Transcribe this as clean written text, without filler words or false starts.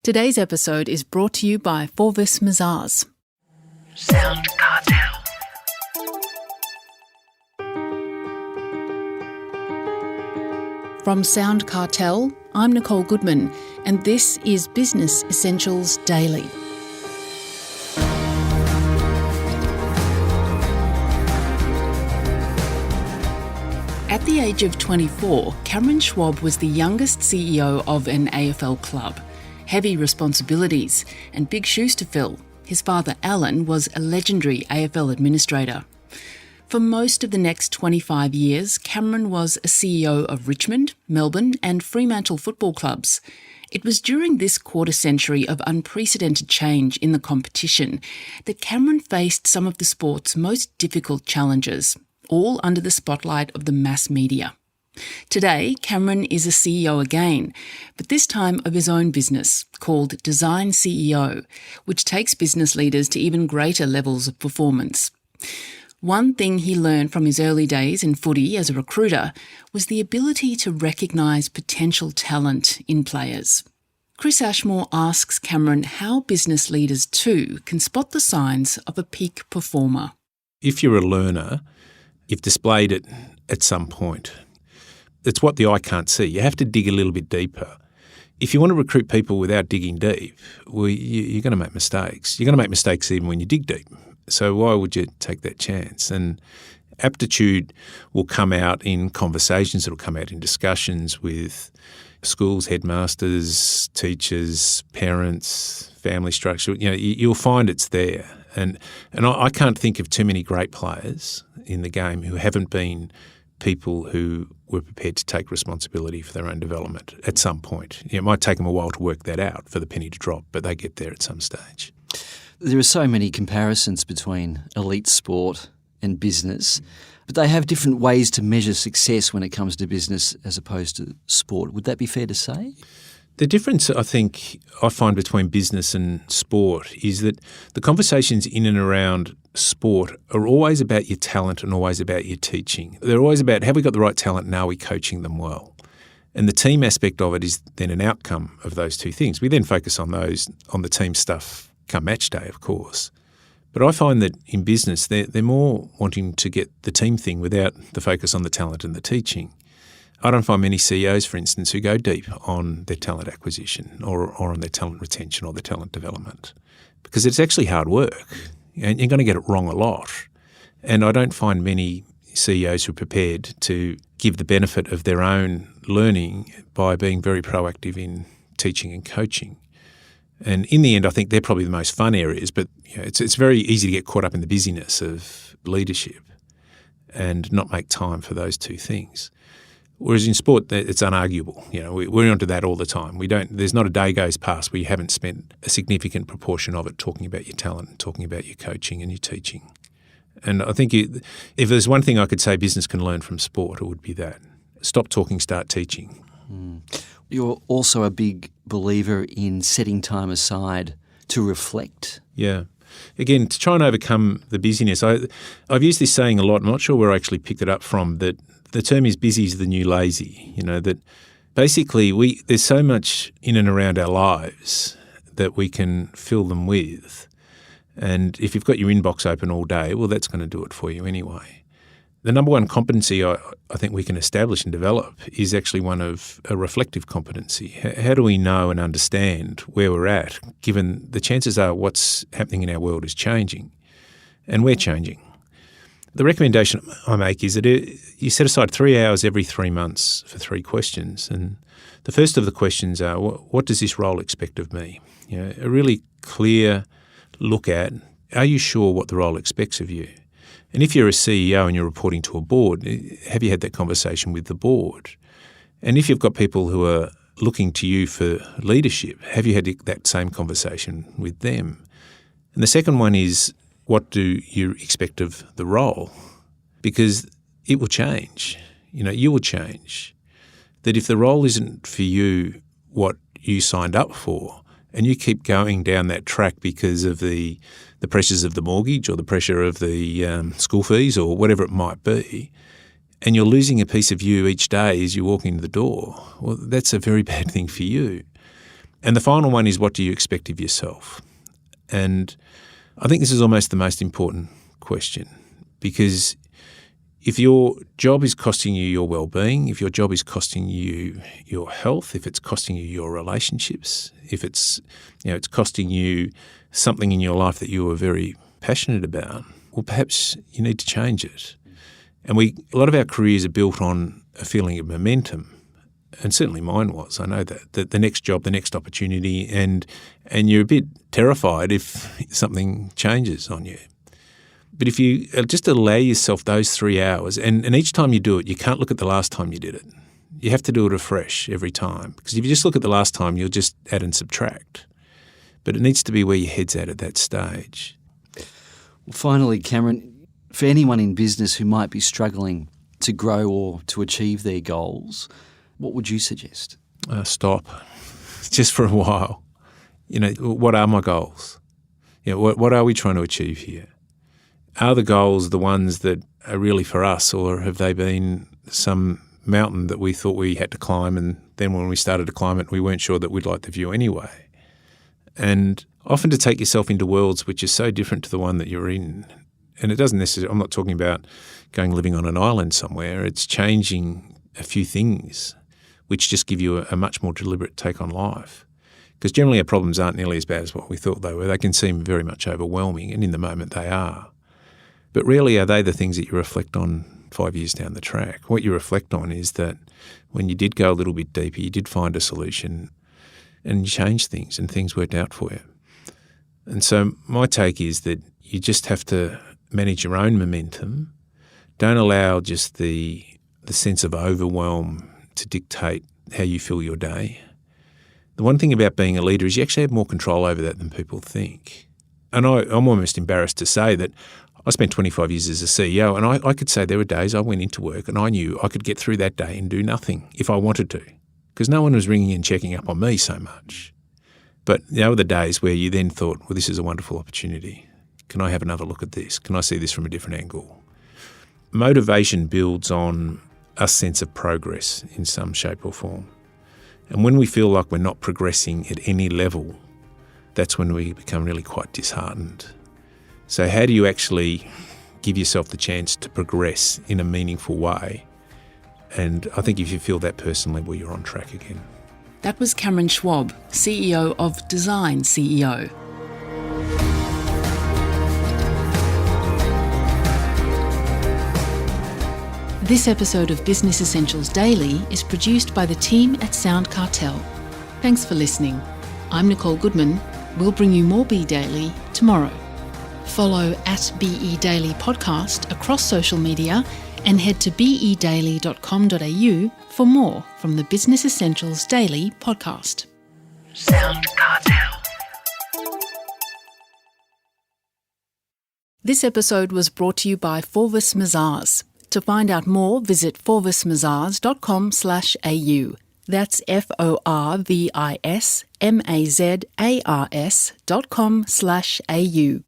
Today's episode is brought to you by Forvis Mazars. SoundCartel. From SoundCartel, I'm Nicole Goodman, and this is Business Essentials Daily. At the age of 24, Cameron Schwab was the youngest CEO of an AFL club. Heavy responsibilities and big shoes to fill. His father, Alan, was a legendary AFL administrator. For most of the next 25 years, Cameron was a CEO of Richmond, Melbourne and Fremantle football clubs. It was during this quarter century of unprecedented change in the competition that Cameron faced some of the sport's most difficult challenges, all under the spotlight of the mass media. Today, Cameron is a CEO again, but this time of his own business called designCEO, which takes business leaders to even greater levels of performance. One thing he learned from his early days in footy as a recruiter was the ability to recognise potential talent in players. Chris Ashmore asks Cameron how business leaders too can spot the signs of a peak performer. If you're a learner, you've displayed it at some point. It's what the eye can't see. You have to dig a little bit deeper. If you want to recruit people without digging deep, well, you're going to make mistakes. You're going to make mistakes even when you dig deep. So why would you take that chance? And aptitude will come out in conversations. It'll come out in discussions with schools, headmasters, teachers, parents, family structure. You know, you'll find it's there. And I can't think of too many great players in the game who haven't been people who were prepared to take responsibility for their own development at some point. It might take them a while to work that out for the penny to drop, but they get there at some stage. There are so many comparisons between elite sport and business, but they have different ways to measure success when it comes to business as opposed to sport. Would that be fair to say? The difference I find between business and sport is that the conversations in and around sport are always about your talent and always about your teaching. They're always about, have we got the right talent and are we coaching them well? And the team aspect of it is then an outcome of those two things. We then focus on the team stuff come match day, of course. But I find that in business, they're more wanting to get the team thing without the focus on the talent and the teaching. I don't find many CEOs, for instance, who go deep on their talent acquisition or on their talent retention or their talent development because it's actually hard work and you're going to get it wrong a lot. And I don't find many CEOs who are prepared to give the benefit of their own learning by being very proactive in teaching and coaching. And in the end, I think they're probably the most fun areas, but it's very easy to get caught up in the busyness of leadership and not make time for those two things. Whereas in sport, it's unarguable. We're onto that all the time. There's not a day goes past where you haven't spent a significant proportion of it talking about your talent and talking about your coaching and your teaching. And I think if there's one thing I could say business can learn from sport, it would be that. Stop talking, start teaching. You're also a big believer in setting time aside to reflect. Yeah. Again, to try and overcome the busyness, I've used this saying a lot. I'm not sure where I actually picked it up from, that the term is busy is the new lazy, that basically there's so much in and around our lives that we can fill them with. And if you've got your inbox open all day, well, that's going to do it for you anyway. The number one competency I think we can establish and develop is actually one of a reflective competency. How do we know and understand where we're at, given the chances are what's happening in our world is changing, and we're changing? The recommendation I make is that you set aside 3 hours every 3 months for 3 questions. And the first of the questions are, what does this role expect of me? A really clear look at, are you sure what the role expects of you? And if you're a CEO and you're reporting to a board, have you had that conversation with the board? And if you've got people who are looking to you for leadership, have you had that same conversation with them? And the second one is, what do you expect of the role? Because it will change. You will change. That if the role isn't for you what you signed up for, and you keep going down that track because of the pressures of the mortgage or the pressure of the school fees or whatever it might be, and you're losing a piece of you each day as you walk into the door, well, that's a very bad thing for you. And the final one is, what do you expect of yourself? And I think this is almost the most important question, because if your job is costing you your well-being, if your job is costing you your health, if it's costing you your relationships, if it's costing you something in your life that you are very passionate about, well, perhaps you need to change it. And a lot of our careers are built on a feeling of momentum, and certainly mine was. I know that the next job, the next opportunity, and you're a bit terrified if something changes on you. But if you just allow yourself those 3 hours, and each time you do it, you can't look at the last time you did it. You have to do it afresh every time, because if you just look at the last time, you'll just add and subtract. But it needs to be where your head's at that stage. Well, finally, Cameron, for anyone in business who might be struggling to grow or to achieve their goals, what would you suggest? Stop, just for a while. What are my goals? What are we trying to achieve here? Are the goals the ones that are really for us, or have they been some mountain that we thought we had to climb, and then when we started to climb it, we weren't sure that we'd like the view anyway? And often to take yourself into worlds which are so different to the one that you're in. And it doesn't necessarily, I'm not talking about living on an island somewhere. It's changing a few things which just give you a much more deliberate take on life. Because generally our problems aren't nearly as bad as what we thought they were. They can seem very much overwhelming, and in the moment they are. But rarely are they the things that you reflect on 5 years down the track. What you reflect on is that when you did go a little bit deeper, you did find a solution and you changed things, and things worked out for you. And so my take is that you just have to manage your own momentum. Don't allow just the sense of overwhelm to dictate how you fill your day. The one thing about being a leader is you actually have more control over that than people think. And I'm almost embarrassed to say that I spent 25 years as a CEO, and I could say there were days I went into work and I knew I could get through that day and do nothing if I wanted to, because no one was ringing and checking up on me so much. But there were the days where you then thought, well, this is a wonderful opportunity. Can I have another look at this? Can I see this from a different angle? Motivation builds on a sense of progress in some shape or form. And when we feel like we're not progressing at any level, that's when we become really quite disheartened. So how do you actually give yourself the chance to progress in a meaningful way? And I think if you feel that personally, well, you're on track again. That was Cameron Schwab, CEO of designCEO. This episode of Business Essentials Daily is produced by the team at SoundCartel. Thanks for listening. I'm Nicole Goodman. We'll bring you more Be Daily tomorrow. Follow @BE Daily Podcast across social media and head to bedaily.com.au for more from the Business Essentials Daily podcast. SoundCartel. This episode was brought to you by Forvis Mazars. To find out more, visit forvismazars.com/au. That's FORVISMAZARS.com/au.